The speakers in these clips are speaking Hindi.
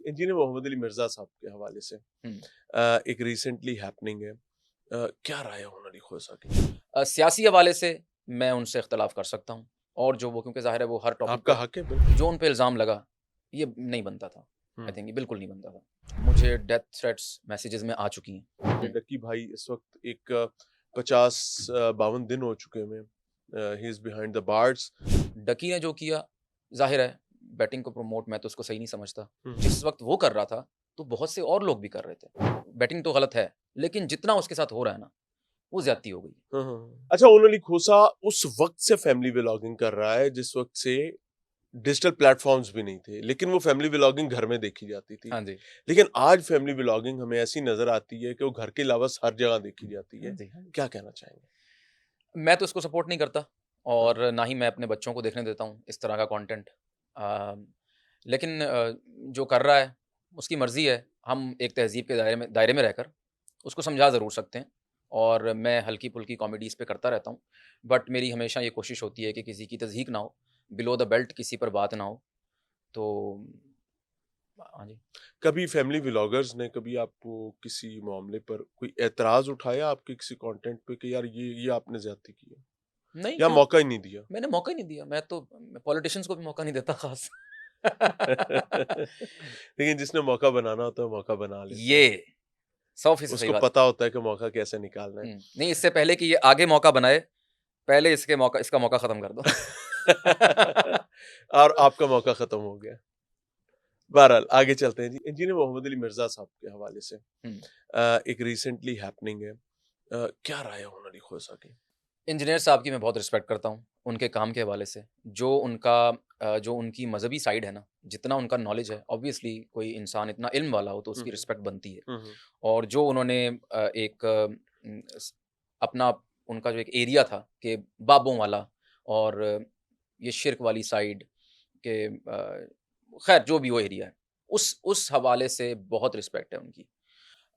इंजीनियर मोहम्मद अली मिर्जा साहब के हवाले से एक रिसेंटली हैपनिंग है। क्या राय है उन्होंने खोसा की? सियासी हवाले से मैं उनसे इख्तिलाफ़ कर सकता हूँ और जो वो क्योंकि ज़ाहिर है वो हर टॉपिक आपका पे हक है बिल्कुल। जो उन पे इल्ज़ाम लगा, ये नहीं बनता था। आई हुँ। थिंक ये बिल्कुल नहीं बनता था। मुझे डेथ थ्रेट्स मैसेजेज़ में आ चुकी हैं। डक्की भाई इस वक्त एक 50-52 दिन हो चुके हैं। He is behind the bars. Ducky ने जो किया, ज़ाहिर है बैटिंग को प्रमोट मैं तो उसको सही नहीं समझता। हुँ, जिस वक़्त वो कर रहा था, तो बहुत से और लोग भी कर रहे थे। बैटिंग तो गलत है, लेकिन जितना उसके साथ हो रहा है ना, वो ज़्यादती हो गई। हाँ, हाँ, हाँ। अच्छा, ओनर अली खोसा उस वक्त से फैमिली व्लॉगिंग कर रहा है जिस वक्त से डिजिटल प्लेटफॉर्म्स भी नहीं थे, लेकिन वो फैमिली व्लॉगिंग घर में देखी जाती थी। हाँ जी। लेकिन आज फैमिली व्लॉगिंग हमें ऐसी नजर आती है कि वो घर के अलावा हर जगह देखी जाती हाँ है। जी, हाँ जी। क्या कहना चाहेंगे? मैं तो इसको सपोर्ट नहीं करता हाँ, और ना ही मैं अपने बच्चों को देखने देता हूँ इस तरह का कंटेंट। लेकिन जो कर रहा है उसकी मर्ज़ी है। हम एक तहज़ीब के दायरे में रहकर उसको समझा ज़रूर सकते हैं और मैं हल्की-फुल्की कॉमेडीज़ पे करता रहता हूँ। बट मेरी हमेशा ये कोशिश होती है कि किसी की तज़हीक ना हो, बिलो द बेल्ट किसी पर बात ना हो। तो हाँ जी। कभी फैमिली व्लॉगर्स ने कभी आपको किसी मामले पर कोई एतराज उठाया आपके किसी कंटेंट पे कि यार ये आपने ज्यादती की है, नहीं, या क्यों? मौका ही नहीं दिया? मैंने मौका ही नहीं दिया। मैं तो पॉलिटिशियंस को भी मौका नहीं देता ख़ास। लेकिन जिसने मौका बनाना होता है मौका बना लेता ये है। 100% सही उसको बात। पता होता है कि मौका कैसे निकालना है। नहीं, इससे पहले कि ये आगे मौका बनाए, पहले इसका मौका ख़त्म कर दो। और आपका मौका खत्म हो गया। बहरहाल आगे चलते हैं जी। इंजीनियर मोहम्मद अली मिर्जा साहब के हवाले से हुँ। एक रिसेंटली हैपनिंग है। क्या राय है उन्होंने अली खोसा की? इंजीनियर साहब की मैं बहुत रिस्पेक्ट करता हूँ, उनके काम के हवाले से। जो उनकी मज़हबी साइड है ना, जितना उनका नॉलेज है, ऑब्वियसली कोई इंसान इतना इल्म वाला हो तो हुँ, उसकी हुँ। रिस्पेक्ट बनती है। हुँ, हुँ। और जो उन्होंने एक अपना उनका जो एक एरिया था कि बाबों वाला और ये शिर्क वाली साइड के खैर जो भी वो एरिया है, उस हवाले से बहुत रिस्पेक्ट है उनकी।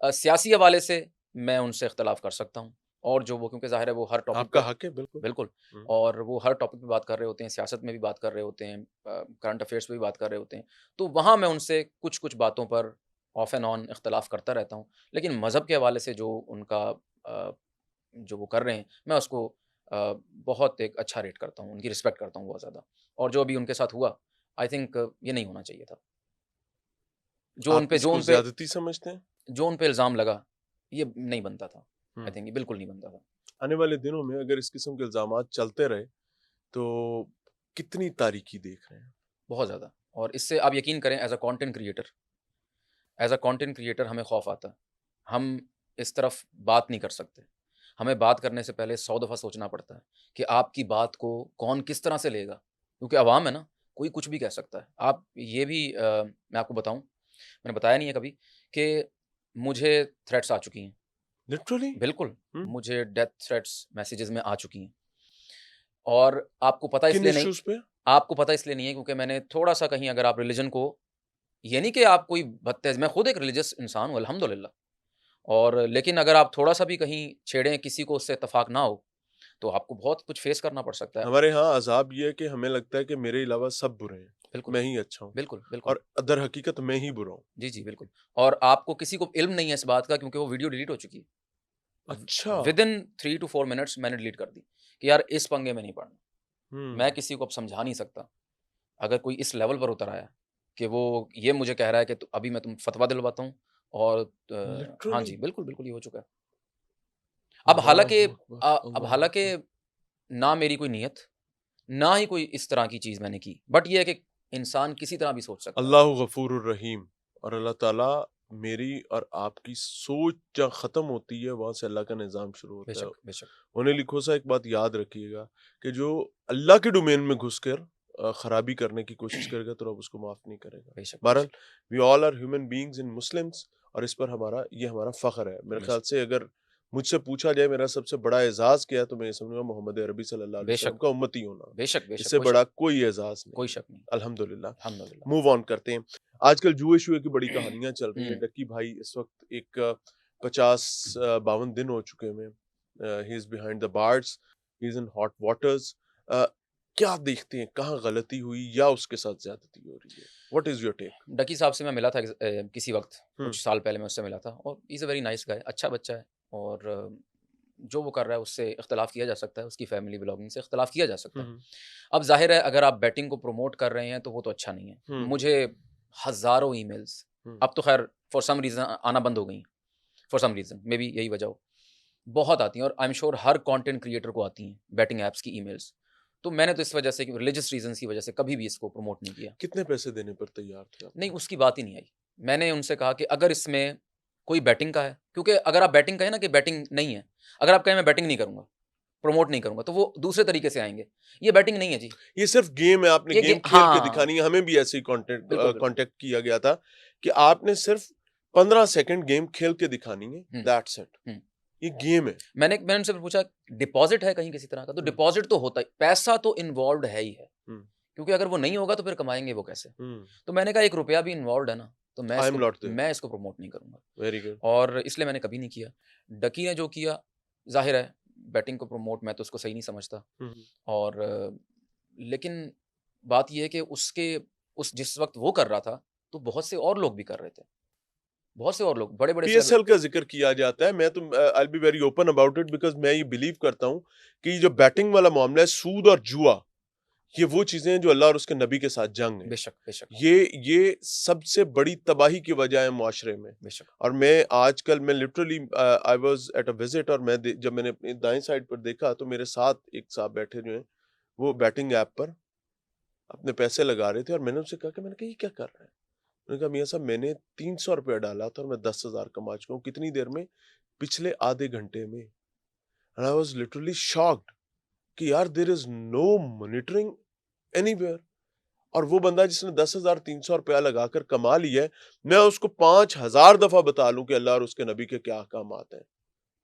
सियासी हवाले से मैं उनसे इख्तिलाफ़ कर सकता हूँ और जो वो क्योंकि ज़ाहिर है वो हर टॉपिक आपका पे हक है बिल्कुल। बिल्कुल। हुँ। और वो हर टॉपिक पे बात कर रहे होते हैं, सियासत में भी बात कर रहे होते हैं, करंट अफ़ेयर्स पे भी बात कर रहे होते हैं। तो वहाँ मैं उनसे कुछ-कुछ बातों पर ऑफ एंड ऑन इख्तिलाफ़ करता रहता हूँ। लेकिन मज़हब के हवाले से अ, जो वो कर रहे हैं, मैं उसको बहुत एक अच्छा रेट करता हूँ, उनकी रिस्पेक्ट करता हूँ बहुत ज़्यादा। और जो अभी उनके साथ हुआ, आई थिंक ये नहीं होना चाहिए था। जो उन आप पे जो इसको उन पे ज़्यादती समझते हैं? जो उन पे इल्ज़ाम लगा, ये नहीं बनता था। आई हुँ। थिंक ये बिल्कुल नहीं बनता था। आने वाले दिनों में अगर इस किस्म के इल्ज़ामात चलते रहे, तो कितनी तारीकी देख रहे हैं? बहुत ज़्यादा। और इससे आप यकीन करें एज़ अ कंटेंट क्रिएटर हमें खौफ़ आता है। हम इस तरफ बात नहीं कर सकते। हमें बात करने से पहले 100 दफ़ा सोचना पड़ता है कि आपकी बात को कौन किस तरह से लेगा। क्योंकि अवाम है ना, कोई कुछ भी कह सकता है। आप ये भी मैं आपको बताऊँ, मैंने बताया नहीं है कभी कि मुझे थ्रेट्स आ चुकी हैं। लिटरली? बिल्कुल, हुँ। मुझे डेथ थ्रेट्स मैसेजेज़ में आ चुकी हैं। और किन इश्यूज़ पे? आपको पता इसलिए नहीं है क्योंकि मैंने थोड़ा-सा कहीं अगर आप रिलिजन को ये नहीं कि आप कोई बदतज़ मैं खुद एक रिलीजियस इंसान हूँ अल्हम्दुलिल्लाह। और लेकिन अगर आप थोड़ा-सा भी कहीं छेड़ें, किसी को उससे इत्तेफ़ाक ना हो, तो आपको बहुत कुछ फ़ेस करना पड़ सकता है। हमारे यहाँ अज़ाब ये है कि हमें लगता है कि मेरे अलावा सब बुरे हैं, बिल्कुल, मैं ही अच्छा हूँ, बिल्कुल, बिल्कुल। और दर हकीकत मैं ही बुरा हूँ। जी, जी, बिल्कुल। और आपको किसी को इल्म नहीं है इस बात का क्योंकि वो वीडियो डिलीट हो चुकी है। अच्छा! विदिन 3 टू 4 मिनट्स मैंने डिलीट कर दी कि यार इस पंगे में नहीं पड़ना। मैं हुँ। किसी को अब समझा नहीं सकता। अगर कोई इस लेवल पर उतर आया कि वो ये मुझे कह रहा है कि तु अभी मैं तुम फतवा दिलवाता हूँ और हाँ लिटरली? जी, बिल्कुल, बिल्कुल ये हो चुका है। अल्लाहु अकबर! अब अल्लाहु हालाँकि अकबर! ना मेरी कोई नियत, ना ही कोई इस तरह की चीज़ मैंने की। बट ये है कि इंसान किसी तरह भी सोच सकता है। अल्लाहु गफूरुर रहीम। और अल्लाह ताला मेरी और आपकी सोच जहाँ ख़त्म होती है, वहाँ से अल्लाह का निज़ाम शुरू होता है। बेशक, बेशक, उन्हें लिखो सा एक बात याद रखिएगा कि जो अल्लाह के डोमेन में घुसकर खराबी करने की कोशिश करेगा तो रब उसको माफ़ नहीं करेगा। बेशक, बहरहाल, बेशक, we all are human beings in Muslims, और इस पर हमारा फ़ख्र है। मेरे ख़्याल बेशक, से अगर मुझसे पूछा जाए मेरा सबसे बड़ा एज़ाज़ क्या है, तो मैं ये समझूँगा मोहम्मद अरबी सल्लल्लाहु अलैहि वसल्लम बेशक, का उम्मती होना। बेशक, बेशक, इससे बड़ा कोई एज़ाज़ नहीं कोई है। शक नहीं। अल्हम्दुलिल्लाह। अल्हम्दुलिल्लाह। मूव ऑन करते हैं। आजकल जुए-शुए की बड़ी कहानियाँ चल रही हैं। हुँ, डक्की भाई इस वक़्त एक 50-52 दिन हो चुके हैं। He is behind the bars, he is in hot waters. Uh, क्या देखते हैं, कहाँ गलती हुई या उसके साथ ज्यादती हो रही है? What is your take? Ducky साहब से मैं मिला था किसी वक्त, हम्म कुछ साल पहले मैं उससे मिला था, और is a very nice guy, अच्छा बच्चा है। और जो वो कर रहा है उससे इख्तलाफ किया जा सकता है, उसकी फैमिली बिलोंगिंग से इख्तलाफ किया जा सकता है। हम्म अब ज़ाहिर है अगर आप बैटिंग को प्रमोट कर रहे हैं तो वो तो अच्छा नहीं है। हम्म मुझे हज़ारों ईमेल्स, हम्म अब तो ख़ैर फॉर सम रीज़न आना बंद हो गई हैं, for some reason, maybe यही वजह हो। बहुत आती हैं और आई एम श्योर हर कंटेंट क्रिएटर को आती हैं बैटिंग ऐप्स की ईमेल्स। तो मैंने तो इस वजह से, कि रिलीजियस रीज़न्स की वजह से, कभी भी इसको प्रमोट नहीं किया। कितने पैसे देने पर तैयार थे आप? नहीं, उसकी बात ही नहीं आई। मैंने उनसे कहा कि अगर इसमें कोई बैटिंग का है, क्योंकि अगर आप बैटिंग कहें ना कि बैटिंग नहीं है, अगर आप कहें मैं बैटिंग नहीं करूँगा, प्रमोट नहीं करूँगा, तो वो दूसरे तरीके से आएँगे। ये बैटिंग नहीं है जी। ये सिर्फ गेम है, आपने ये गेम खेल के हाँ, दिखानी है। हमें भी ऐसे ही बिल्कुल, बिल्कुल। कांटेक्ट किया गया था कि आपने सिर्फ 15 सेकंड गेम खेल के दिखानी है, हुँ, दैट्स इट। हुँ। ये गेम है। मैंने उनसे फिर पूछा, डिपॉज़िट है कहीं किसी तरह का? तो हम्म डिपॉज़िट तो होता ही, पैसा तो इन्वॉल्व्ड है ही है। हम्म क्योंकि अगर वो नहीं होगा तो फिर कमाएँगे वो कैसे? हम्म तो मैंने कहा 1 रुपया भी इन्वॉल्व्ड है ना, तो आई एम नॉट देयर। मैं इसको प्रमोट नहीं करूँगा। Very good. और इसलिए मैंने कभी नहीं किया। डकी ने जो किया, ज़ाहिर है बैटिंग को प्रमोट मैं तो उसको सही नहीं समझता। हम्म और लेकिन बात ये है कि उसके उस जिस वक़्त वो कर रहा था, तो बहुत से और लोग भी कर रहे थे। बहुत से और लोग, बड़े-बड़े पीएसएल का जिक्र किया जाता है। मैं तो I will be very open about it because मैं ये बिलीव करता हूँ कि जो बैटिंग वाला मामला है, सूद और जुआ, ये वो चीजें हैं जो अल्लाह और उसके नबी के साथ जंग है। बेशक, बेशक, ये सबसे बड़ी तबाही की वजह है मुआशरे में। बेशक। और मैं आजकल मैं literally I was at a visit, और जब मैंने अपनी दाएं साइड पर देखा तो मेरे साथ एक साहब बैठे जो हैं, वो बैटिंग ऐप पर अपने पैसे लगा रहे थे। और मैंने उनसे कहा कि, मैंने कहा ये क्या कर रहे हैं? उन्होंने कहा मियां साहब मैंने 300 रुपया डाला था और मैं 10,000 कमा चुका हूँ। कितनी देर में? पिछले आधे घंटे में। And I was literally shocked कि यार there is no monitoring anywhere. और वो बंदा जिसने 10,300 रुपया लगाकर कमा लिया है, मैं उसको 5,000 दफा बता लूं कि अल्लाह और उसके नबी के क्या अहकामात हैं,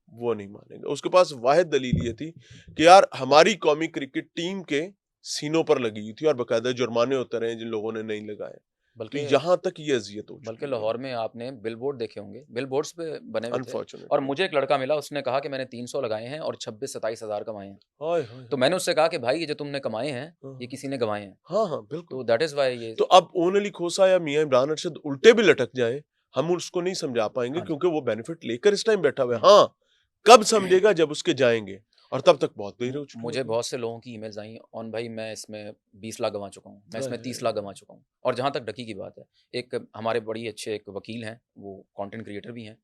वो नहीं मानेगा। उसके पास वाहिद दलील ये थी कि यार हमारी कौमी क्रिकेट टीम के सीनों पर लगी हुई थी और बकायदा जुर्माने होते रहे जिन लोगों ने नहीं लगाए। तो बल्कि यहाँ तक ये अजियत हो बल्कि चुकी है, लाहौर में आपने बिलबोर्ड देखे होंगे, बिलबोर्ड्स पे बने हुए थे। और अनफॉर्चुनेटली। मुझे एक लड़का मिला, उसने कहा कि मैंने 300 लगाए हैं और 26-27 हज़ार कमाए हैं। हाय हाय तो हाय। मैंने उससे कहा कि भाई ये जो तुमने कमाए हैं, हाँ ये हाँ किसी ने गँवाए हैं। हाँ हाँ, बिल्कुल। तो दैट इज़ व्हाई ये तो अब ओन अली खोसा या मियां इमरान अरशद उल्टे भी लटक जाए, हम उसको नहीं समझा पाएंगे हाँ जी। क्योंकि वो बेनिफिट लेकर इस टाइम बैठा हुआ है। हुँ। हाँ, कब समझेगा? जब उसके जाएंगे, और तब तक बहुत देर हो चुकी मुझे होगी। बहुत से लोगों की ईमेल्स आई, ऑन भाई मैं इसमें 20 लाख गँवा चुका हूँ, मैं हाय इसमें हाय 30 लाख हाय। गँवा चुका हूँ। और जहाँ तक डकी की बात है, एक हमारे बड़ी अच्छे एक वकील हैं, वो कंटेंट क्रिएटर भी हैं।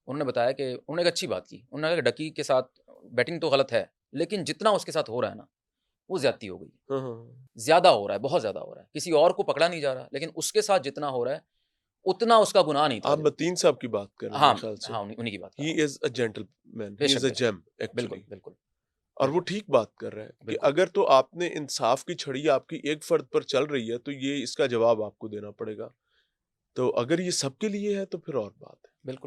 उन्होंने बताया कि उन्होंने एक अच्छी बात की। उन्होंने कहा कि डकी के साथ बैटिंग तो गलत है, लेकिन जितना उसके साथ हो रहा है ना, वो ज़्यादती हो गई। हाँ हाँ हाँ। ज़्यादा हो रहा है, बहुत ज़्यादा हो रहा है। किसी और को पकड़ा नहीं जा रहा, लेकिन उसके साथ जितना हो रहा है, उतना उसका गुनाह नहीं था आप जो। मतीन साहब की बात कर रहे हैं हाँ, मेरे ख्याल से। हाँ, उन्हीं की बात कर ही रहा हूँ। इज अ जेंटलमैन, ही बेशक, इज अ बेशक। जेम बिल्कुल, एक्चुअली। बिल्कुल, और वो बिल्कुल, ठीक बात कर रहा है कि बिल्कुल। अगर तो आपने इंसाफ की छड़ी आपकी एक फर्द पर चल रही है तो ये इसका जवाब आपको देना पड़ेगा। तो अगर ये सबके लिए है तो फिर और बात है। बिल्कुल।